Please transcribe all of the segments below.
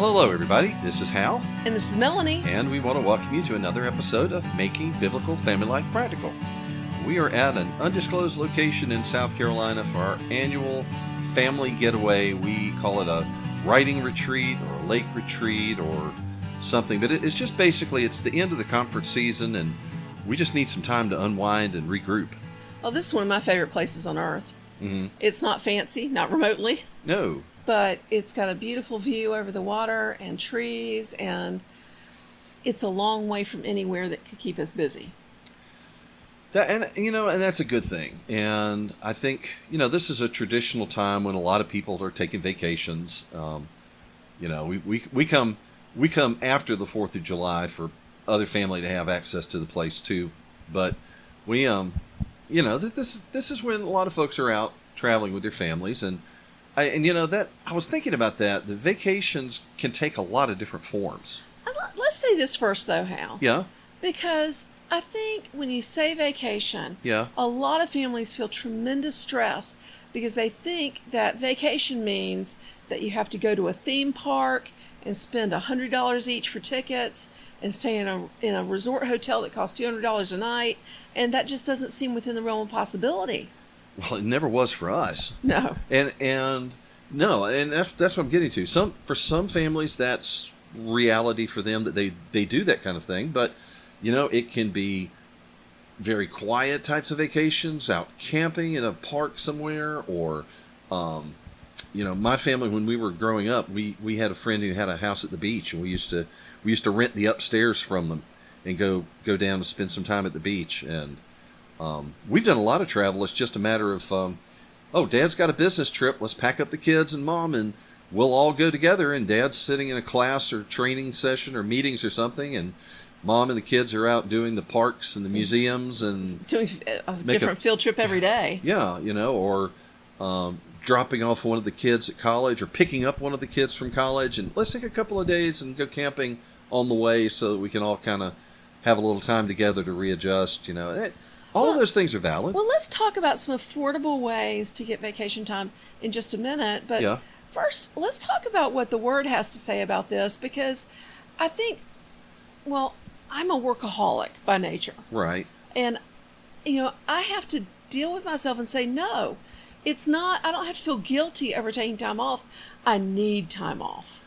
Well, hello everybody. This is Hal, And this is Melanie. and we want to welcome you to another episode of Making Biblical Family Life Practical. We are at an undisclosed location in South Carolina for our annual family getaway. We call it a writing retreat or a lake retreat or something, but it's just basically it's the end of the conference season, and we just need some time to unwind and regroup. Oh, this is one of my favorite places on earth. Mm-hmm. It's not fancy, not remotely, No. but it's got a beautiful view over the water and trees, and it's a long way from anywhere that could keep us busy. And that's a good thing. And I think, this is a traditional time when a lot of people are taking vacations. We come after the 4th of July for other family to have access to the place too. But we, this is when a lot of folks are out traveling with their families. And I was thinking about that. The vacations can take a lot of different forms. Let's say this first, though, Hal. Yeah. Because I think when you say vacation, Yeah. a lot of families feel tremendous stress because they think that vacation means that you have to go to a theme park and spend $100 each for tickets and stay in a resort hotel that costs $200 a night, and that just doesn't seem within the realm of possibility. Well, it never was for us. No. And that's what I'm getting to. For some families, that's reality for them that they do that kind of thing. But it can be very quiet types of vacations, out camping in a park somewhere, or my family, when we were growing up, we had a friend who had a house at the beach, and we used to rent the upstairs from them and go down to spend some time at the beach. And we've done a lot of travel. It's just a matter of, Dad's got a business trip. Let's pack up the kids and Mom, and we'll all go together. And Dad's sitting in a class or training session or meetings or something, and Mom and the kids are out doing the parks and the museums and Doing a different field trip every day. Yeah, or dropping off one of the kids at college or picking up one of the kids from college, and let's take a couple of days and go camping on the way so that we can all kind of have a little time together to readjust. All of those things are valid. Well, let's talk about some affordable ways to get vacation time in just a minute. But Yeah. First, let's talk about what the Word has to say about this, because I think, I'm a workaholic by nature. Right. And, I have to deal with myself and say, no, it's not, I don't have to feel guilty over taking time off. I need time off.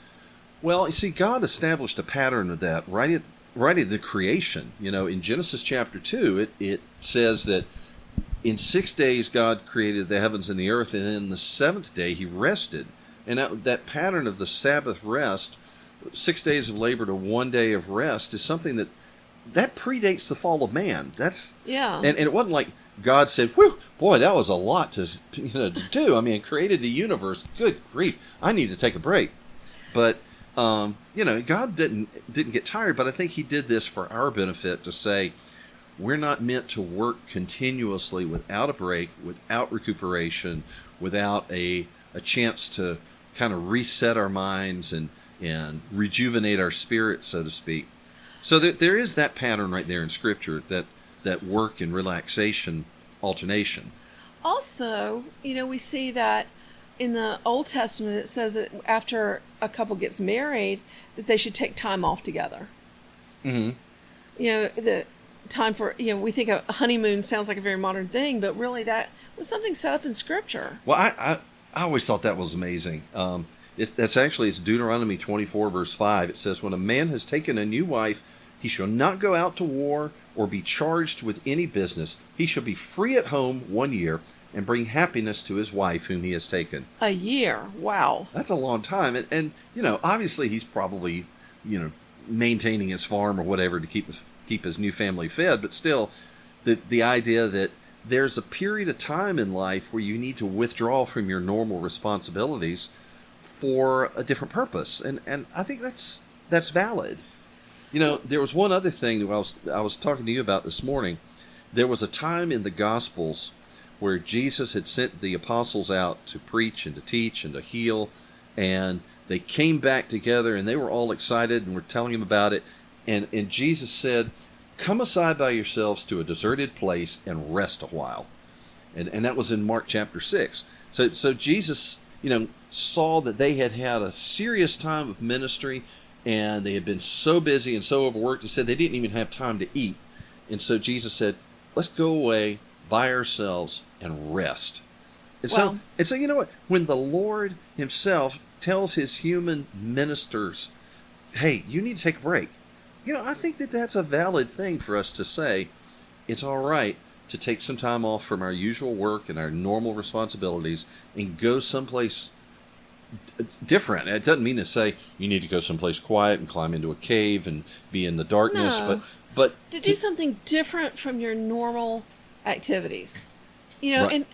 Well, you see, God established a pattern of that right at the creation. In Genesis chapter 2, it says that in 6 days God created the heavens and the earth, and then the seventh day he rested. And that pattern of the Sabbath rest, 6 days of labor to 1 day of rest, is something that predates the fall of man. Yeah. And it wasn't like God said, "Whew, boy, that was a lot to do. I mean, created the universe. Good grief, I need to take a break." But God didn't get tired. But I think He did this for our benefit, to say we're not meant to work continuously without a break, without recuperation, without a chance to kind of reset our minds and rejuvenate our spirit, so to speak. So there is that pattern right there in Scripture, that work and relaxation alternation. Also, we see that in the Old Testament, it says that after a couple gets married, that they should take time off together. Mm-hmm. The time for, we think a honeymoon sounds like a very modern thing, but really that was something set up in Scripture. Well, I always thought that was amazing. It's Deuteronomy 24, verse 5. It says, "When a man has taken a new wife, he shall not go out to war or be charged with any business. He shall be free at home 1 year and bring happiness to his wife whom he has taken." A year. Wow. That's a long time. And obviously he's probably, maintaining his farm or whatever to keep his new family fed. But still, the idea that there's a period of time in life where you need to withdraw from your normal responsibilities for a different purpose. And I think that's valid. There was one other thing that I was talking to you about this morning. There was a time in the Gospels where Jesus had sent the apostles out to preach and to teach and to heal, and they came back together and they were all excited and were telling him about it. And Jesus said, "Come aside by yourselves to a deserted place and rest a while." And that was in Mark chapter 6. So Jesus, saw that they had had a serious time of ministry, and they had been so busy and so overworked. He said they didn't even have time to eat. And so Jesus said, let's go away by ourselves and rest. And so you know what? When the Lord himself tells his human ministers, hey, you need to take a break. I think that that's a valid thing for us to say. It's all right to take some time off from our usual work and our normal responsibilities and go someplace different. It doesn't mean to say you need to go someplace quiet and climb into a cave and be in the darkness, No. but To do something different from your normal activities. Right. And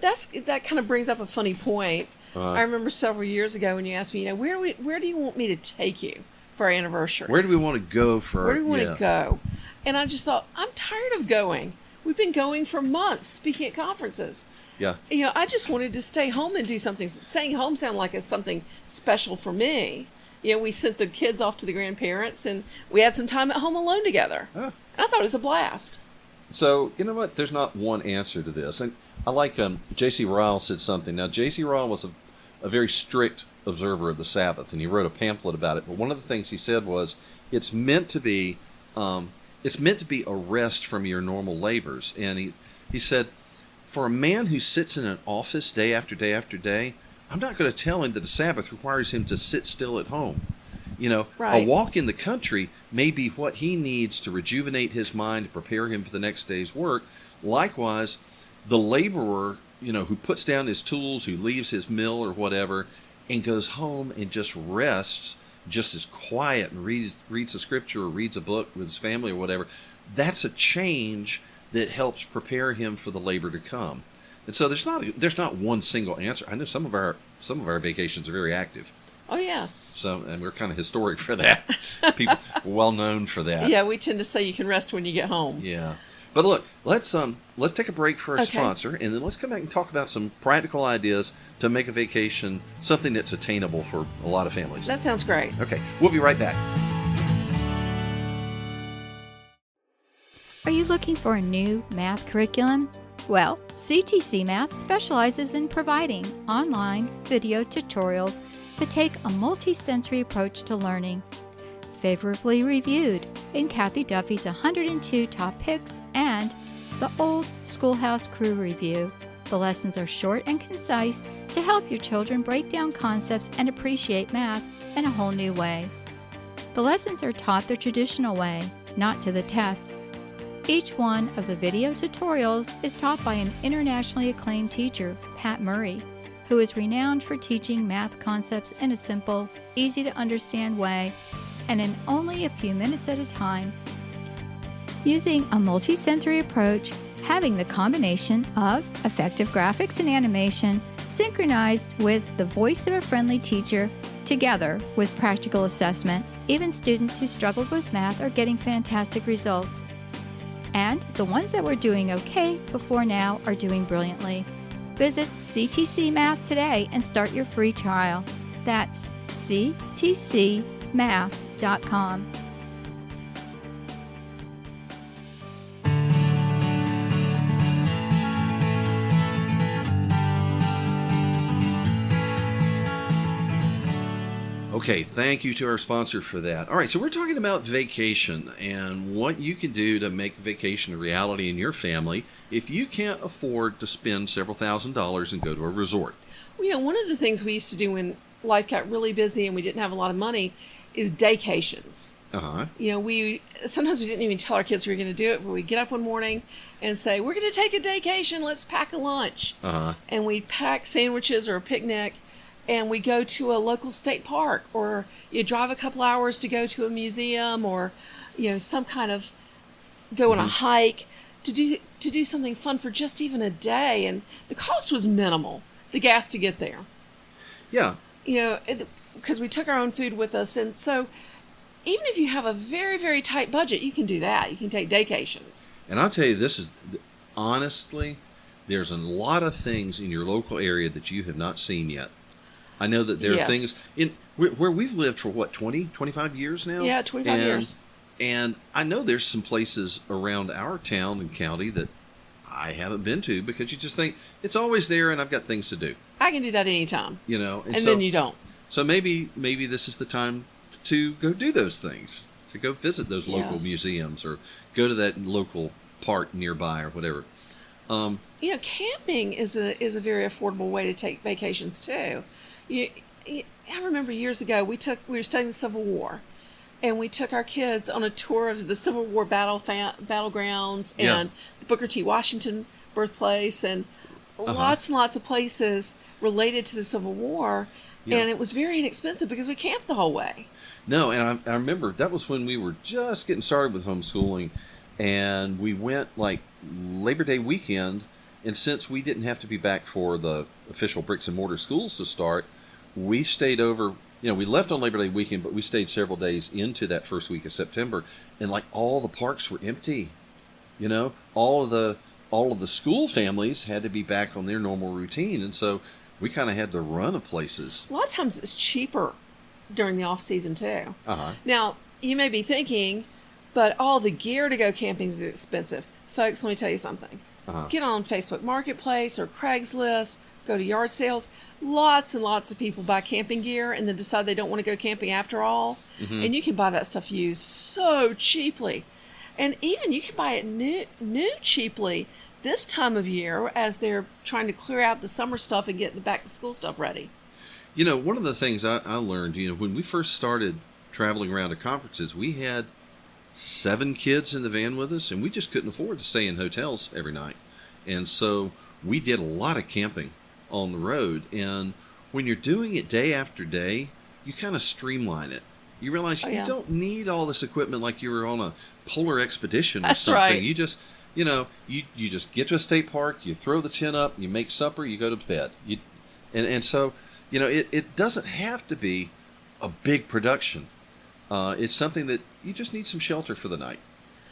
that kind of brings up a funny point. I remember several years ago when you asked me, where do you want me to take you for our anniversary? Where do we want to go for Where do we want to go? And I just thought, I'm tired of going. We've been going for months, speaking at conferences. Yeah. I just wanted to stay home and do something. Staying home sounded like it's something special for me. We sent the kids off to the grandparents, and we had some time at home alone together. Oh. And I thought it was a blast. So, you know what? There's not one answer to this. And I like J.C. Ryle said something. Now, J.C. Ryle was a very strict observer of the Sabbath, and he wrote a pamphlet about it. But one of the things he said was, it's meant to be a rest from your normal labors. And he said, for a man who sits in an office day after day after day, I'm not going to tell him that the Sabbath requires him to sit still at home. Right. A walk in the country may be what he needs to rejuvenate his mind, to prepare him for the next day's work. Likewise, the laborer, who puts down his tools, who leaves his mill or whatever, and goes home and just rests, just as quiet, and reads the scripture or reads a book with his family or whatever, that's a change that helps prepare him for the labor to come. And so there's not one single answer. I know some of our vacations are very active. Oh, yes. And we're kind of historic for that. People well known for that. Yeah, we tend to say you can rest when you get home. Yeah. But look, let's take a break for our Okay. sponsor, and then let's come back and talk about some practical ideas to make a vacation something that's attainable for a lot of families. That sounds great. Okay, we'll be right back. Are you looking for a new math curriculum? Well, CTC Math specializes in providing online video tutorials that take a multi-sensory approach to learning. Favorably reviewed in Kathy Duffy's 102 Top Picks and the Old Schoolhouse Crew Review. The lessons are short and concise to help your children break down concepts and appreciate math in a whole new way. The lessons are taught the traditional way, not to the test. Each one of the video tutorials is taught by an internationally acclaimed teacher, Pat Murray, who is renowned for teaching math concepts in a simple, easy-to-understand way and in only a few minutes at a time. Using a multi-sensory approach, having the combination of effective graphics and animation synchronized with the voice of a friendly teacher together with practical assessment, even students who struggled with math are getting fantastic results. And the ones that were doing okay before now are doing brilliantly. Visit CTC Math today and start your free trial. That's ctcmath.com. Okay, thank you to our sponsor for that. All right, so we're talking about vacation and what you can do to make vacation a reality in your family if you can't afford to spend several $1,000s and go to a resort. Well, one of the things we used to do when life got really busy and we didn't have a lot of money is daycations. Uh-huh. We sometimes we didn't even tell our kids we were going to do it, but we'd get up one morning and say, we're going to take a daycation, let's pack a lunch. Uh-huh. And we'd pack sandwiches or a picnic, and we go to a local state park, or you drive a couple hours to go to a museum, or some kind of go on a hike to do something fun for just even a day. And the cost was minimal, the gas to get there. Yeah. Because we took our own food with us, and so even if you have a very, very tight budget, you can do that. You can take daycations. And I'll tell you, honestly, there's a lot of things in your local area that you have not seen yet. I know that there are things where we've lived for 20, 25 years now? Yeah, 25 years. And I know there's some places around our town and county that I haven't been to because you just think it's always there and I've got things to do. I can do that anytime. And then you don't. So maybe this is the time to go do those things, to go visit those local Yes. museums or go to that local park nearby or whatever. Camping is a very affordable way to take vacations too. I remember years ago we were studying the Civil War, and we took our kids on a tour of the Civil War battlegrounds and the Booker T. Washington birthplace and lots and lots of places related to the Civil War. Yeah. And it was very inexpensive because we camped the whole way. No, and I remember that was when we were just getting started with homeschooling, and we went like Labor Day weekend, and since we didn't have to be back for the official bricks and mortar schools to start, we stayed over. We left on Labor Day weekend, but we stayed several days into that first week of September, and like all the parks were empty. All of the school families had to be back on their normal routine, and so we kind of had to run to places. A lot of times it's cheaper during the off season too. Now, you may be thinking, but all the gear to go camping is expensive. Folks, let me tell you something. Get on Facebook Marketplace or Craigslist, go to yard sales. Lots and lots of people buy camping gear and then decide they don't want to go camping after all. And you can buy that stuff used so cheaply. And even you can buy it new cheaply this time of year as they're trying to clear out the summer stuff and get the back to school stuff ready. One of the things I learned, when we first started traveling around to conferences, we had 7 kids in the van with us, and we just couldn't afford to stay in hotels every night. And so we did a lot of camping on the road. And when you're doing it day after day, you kind of streamline it. You realize you don't need all this equipment like you were on a polar expedition or That's something. right. You just, you just get to a state park, you throw the tent up, you make supper, you go to bed. And so, it doesn't have to be a big production. It's something that you just need some shelter for the night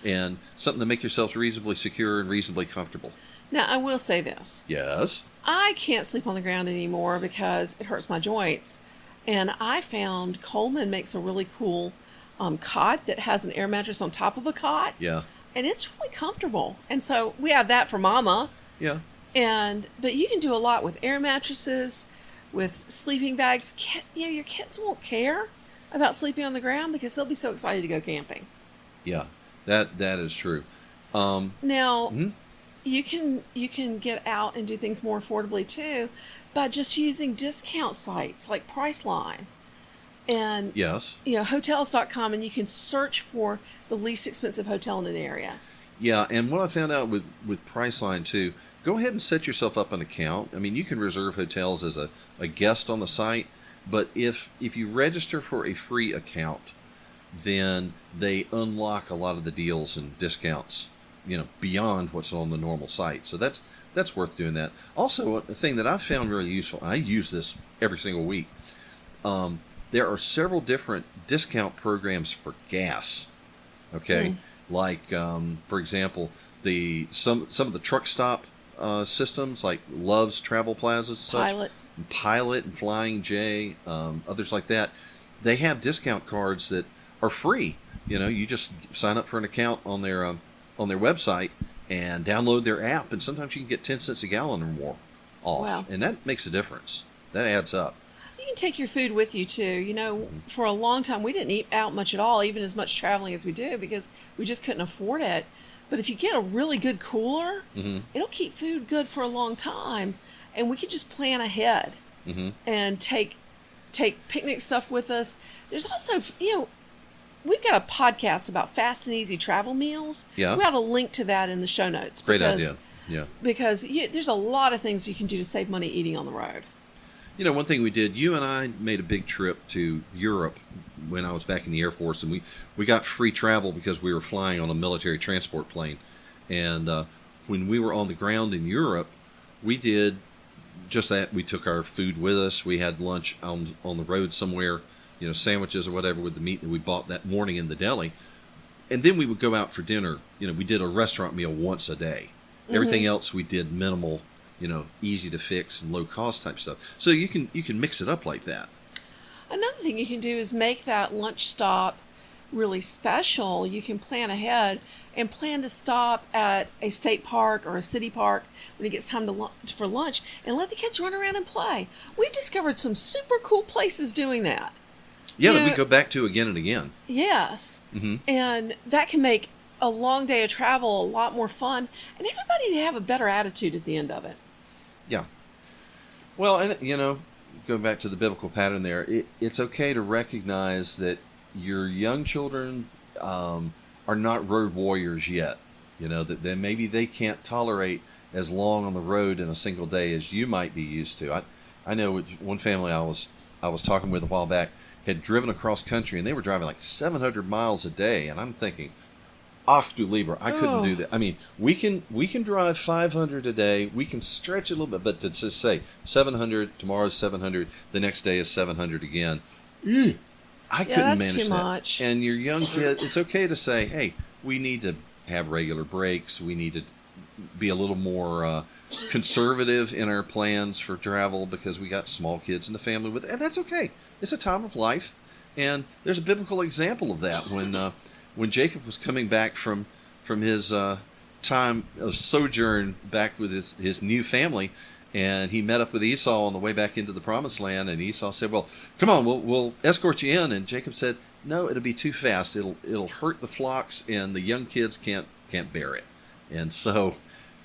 and something to make yourself reasonably secure and reasonably comfortable. Now, I will say this. Yes. I can't sleep on the ground anymore because it hurts my joints. And I found Coleman makes a really cool cot that has an air mattress on top of a cot. Yeah. And it's really comfortable. And so we have that for Mama. Yeah. But you can do a lot with air mattresses, with sleeping bags. Your kids won't care about sleeping on the ground because they'll be so excited to go camping. Yeah, that is true. Now, you can get out and do things more affordably too by just using discount sites like Priceline and yes, hotels.com, and you can search for the least expensive hotel in an area. Yeah, and what I found out with Priceline too, go ahead and set yourself up an account. I mean, you can reserve hotels as a guest on the site, but if you register for a free account, then they unlock a lot of the deals and discounts, beyond what's on the normal site. So that's worth doing that. Also, a thing that I've found really useful, and I use this every single week, there are several different discount programs for gas. Okay, like for example, some of the truck stop systems like Love's Travel Plazas, such Pilot and Flying J, others like that. They have discount cards that are free. You just sign up for an account on their website and download their app, and sometimes you can get 10 cents a gallon or more off. Wow. And that makes a difference. That adds up. You can take your food with you too. For a long time we didn't eat out much at all, even as much traveling as we do, because we just couldn't afford it. But if you get a really good cooler, it'll keep food good for a long time, and we could just plan ahead and take picnic stuff with us. There's also, we've got a podcast about fast and easy travel meals. Yeah. We ought to link to that in the show notes. Great idea. Yeah. Because there's a lot of things you can do to save money eating on the road. One thing we did, you and I made a big trip to Europe when I was back in the Air Force, and we got free travel because we were flying on a military transport plane. And when we were on the ground in Europe, we did just that. We took our food with us. We had lunch on the road somewhere, sandwiches or whatever with the meat that we bought that morning in the deli. And then we would go out for dinner. We did a restaurant meal once a day. Everything else we did minimal, easy to fix and low cost type stuff. So you can mix it up like that. Another thing you can do is make that lunch stop really special, you can plan ahead and plan to stop at a state park or a city park when it gets time for lunch and let the kids run around and play. We've discovered some super cool places doing that. Yeah, that we go back to again and again. Yes. Mm-hmm. And that can make a long day of travel a lot more fun, and everybody have a better attitude at the end of it. Yeah. Well, and going back to the biblical pattern there, it's okay to recognize that your young children are not road warriors yet. That maybe they can't tolerate as long on the road in a single day as you might be used to. I know one family I was talking with a while back had driven across country, and they were driving like 700 miles a day, and I'm thinking, ach du lieber, I couldn't do that. I mean, we can drive 500 a day, we can stretch it a little bit, but to just say 700, tomorrow's 700, the next day is 700 again, I couldn't manage too that. much. And your young kid, it's okay to say, hey, we need to have regular breaks, we need to be a little more conservative in our plans for travel because we got small kids in the family and that's okay. It's a time of life, and there's a biblical example of that when Jacob was coming back from his time of sojourn back with his new family, and he met up with Esau on the way back into the promised land, and Esau said, well, come on, we'll escort you in, and Jacob said, no, it'll be too fast, it'll hurt the flocks, and the young kids can't bear it. And so,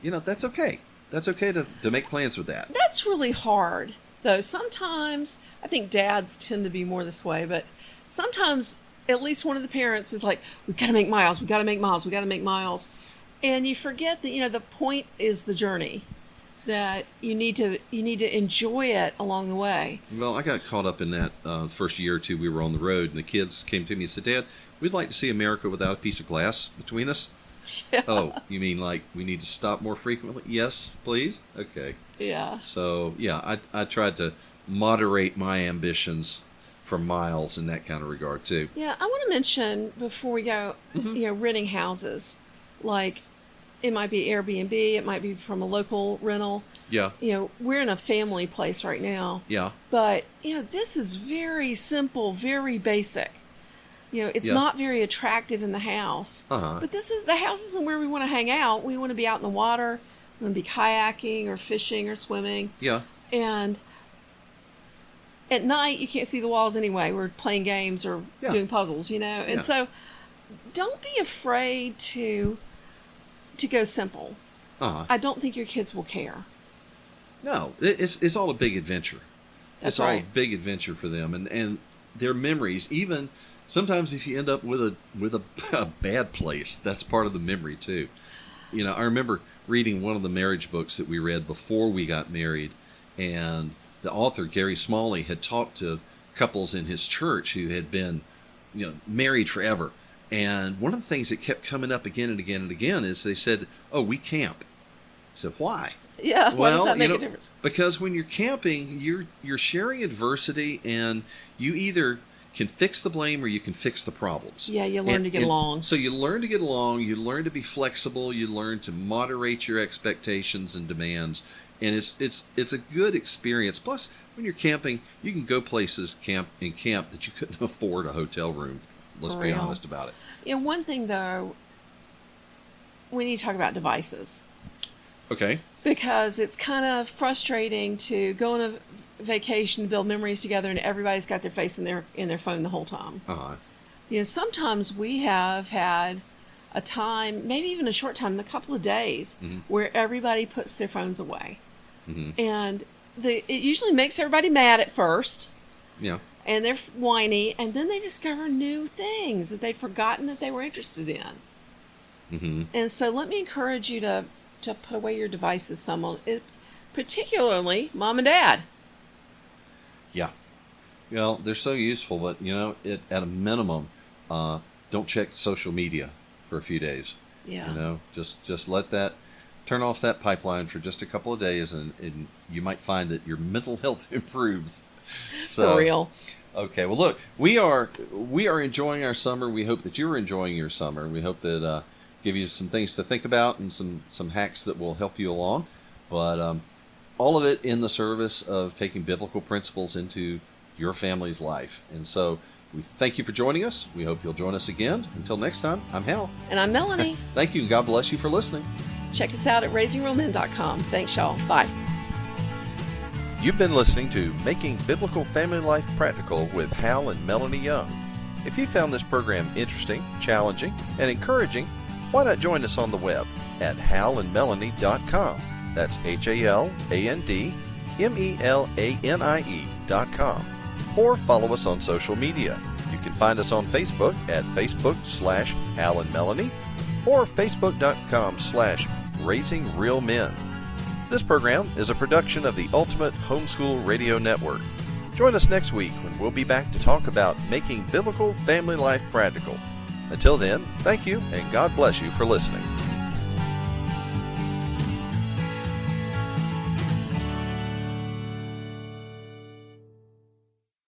that's okay. That's okay to make plans with that. That's really hard, though. Sometimes, I think dads tend to be more this way, but sometimes at least one of the parents is like, we've got to make miles, we've got to make miles, we've got to make miles. And you forget that, the point is the journey, that you need to enjoy it along the way. Well, I got caught up in that first year or two we were on the road, and the kids came to me and said, Dad, we'd like to see America without a piece of glass between us. Yeah. Oh, you mean like we need to stop more frequently? Yes, please. Okay. Yeah. So, yeah, I tried to moderate my ambitions for miles in that kind of regard, too. Yeah, I want to mention before we go, renting houses. Like, it might be Airbnb, it might be from a local rental. Yeah. We're in a family place right now. Yeah. But, this is very simple, very basic. It's not very attractive in the house. Uh-huh. But the house isn't where we want to hang out. We want to be out in the water. We want to be kayaking or fishing or swimming. Yeah. And at night, you can't see the walls anyway. We're playing games or doing puzzles, And so don't be afraid to go simple. Uh-huh. I don't think your kids will care. No, it's all a big adventure. That's all right. a big adventure for them, and their memories. Even sometimes, if you end up with a bad place, that's part of the memory too. I remember reading one of the marriage books that we read before we got married, and the author Gary Smalley had talked to couples in his church who had been, married forever. And one of the things that kept coming up again and again and again is they said, "Oh, we camp." I said, "Why?" Yeah, why does that make a difference? Because when you're camping, you're sharing adversity, and you either can fix the blame or you can fix the problems. Yeah, you learn to get along. So you learn to get along, you learn to be flexible, you learn to moderate your expectations and demands, and it's a good experience. Plus, when you're camping, you can go places camp that you couldn't afford a hotel room. Let's be honest about it. One thing though, we need to talk about devices. Okay. Because it's kind of frustrating to go on a vacation to build memories together, and everybody's got their face in their phone the whole time. Uh-huh. Sometimes we have had a time, maybe even a short time, a couple of days, where everybody puts their phones away. Mm-hmm. And it usually makes everybody mad at first. Yeah. And they're whiny, and then they discover new things that they'd forgotten that they were interested in. Mm-hmm. And so let me encourage you to put away your devices some, particularly mom and dad. Yeah. Well, they're so useful, but, at a minimum, don't check social media for a few days. Yeah. Just let that, turn off that pipeline for just a couple of days, and you might find that your mental health improves. So, for real. Okay. Well, look, we are enjoying our summer. We hope that you're enjoying your summer. We hope that give you some things to think about and some hacks that will help you along. But all of it in the service of taking biblical principles into your family's life. And so We thank you for joining us. We hope you'll join us again. Until next time, I'm Hal. And I'm Melanie. Thank you, and God bless you for listening. Check us out at raisingrealmen.com. Thanks, y'all. Bye. You've been listening to Making Biblical Family Life Practical with Hal and Melanie Young. If you found this program interesting, challenging, and encouraging, why not join us on the web at halandmelanie.com. That's HALANDMELANIE.com. Or follow us on social media. You can find us on Facebook at Facebook/Hal and Melanie or Facebook.com/Raising Real Men. This program is a production of the Ultimate Homeschool Radio Network. Join us next week when we'll be back to talk about making biblical family life practical. Until then, thank you and God bless you for listening.